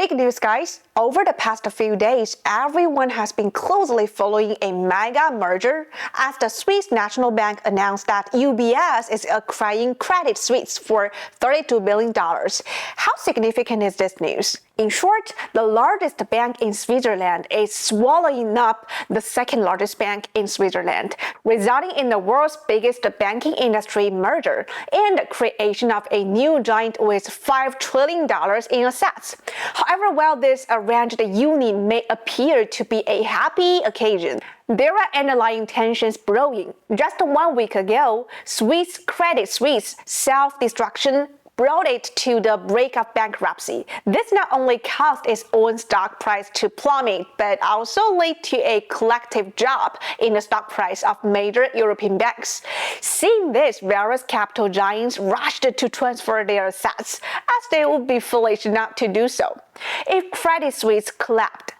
Big news, guys! Over the past few days, everyone has been closely following a mega merger as the Swiss National Bank announced that UBS is acquiring Credit Suisse for $32 billion. How significant is this news? In short, the largest bank in Switzerland is swallowing up the second largest bank in Switzerland, resulting in the world's biggest banking industry merger and the creation of a new giant with $5 trillion in assets. However, while this arranged union may appear to be a happy occasion, there are underlying tensions brewing. Just 1 week ago, Swiss Credit Suisse self-destruction brought it to the brink of bankruptcy. This not only caused its own stock price to plummet, but also led to a collective drop in the stock price of major European banks. Seeing this, various capital giants rushed to transfer their assets, as they would be foolish not to do so. If Credit Suisse collapsed,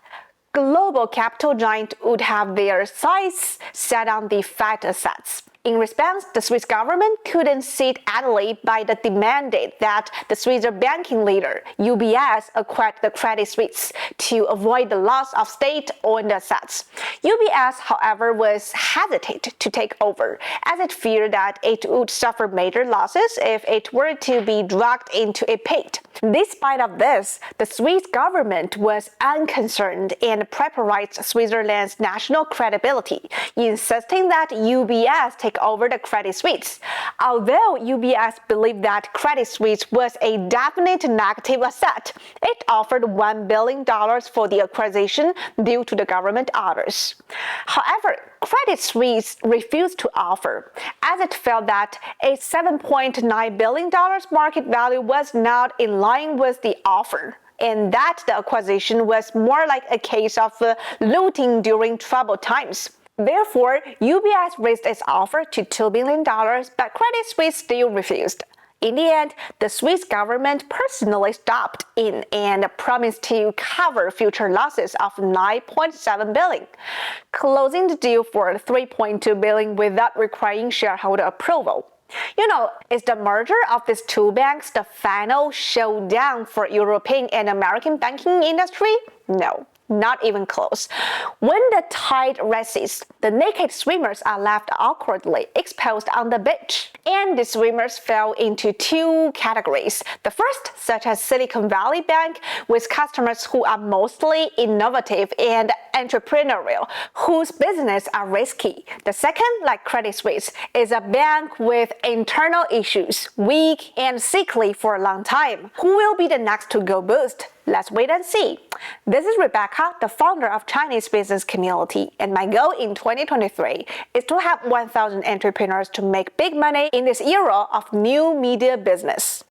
global capital giant would have their sights set on the fat assets. In response, the Swiss government couldn't sit idly by the demanded that the Swiss banking leader, UBS, acquired the Credit Suisse to avoid the loss of state-owned assets. UBS, however, was hesitant to take over, as it feared that it would suffer major losses if it were to be dragged into a pit. Despite of this, the Swiss government was unconcerned and prioritized Switzerland's national credibility, insisting that UBS take over the Credit Suisse. Although UBS believed that Credit Suisse was a definite negative asset, it offered $1 billion for the acquisition due to the government orders. However, Credit Suisse refused to offer, as it felt that a $7.9 billion market value was not in line with the offer, and that the acquisition was more like a case of looting during troubled times. Therefore, UBS raised its offer to $2 billion, but Credit Suisse still refused. In the end, the Swiss government personally stepped in and promised to cover future losses of $9.7 billion, closing the deal for $3.2 billion without requiring shareholder approval. Is the merger of these two banks the final showdown for European and American banking industry? No. Not even close. When the tide rises, the naked swimmers are left awkwardly exposed on the beach. And the swimmers fell into two categories. The first, such as Silicon Valley Bank, with customers who are mostly innovative and entrepreneurial, whose business are risky. The second, like Credit Suisse, is a bank with internal issues, weak and sickly for a long time. Who will be the next to go boost? Let's wait and see. This is Rebecca, the founder of Chinese Business Community, and my goal in 2023 is to help 1,000 entrepreneurs to make big money in this era of new media business.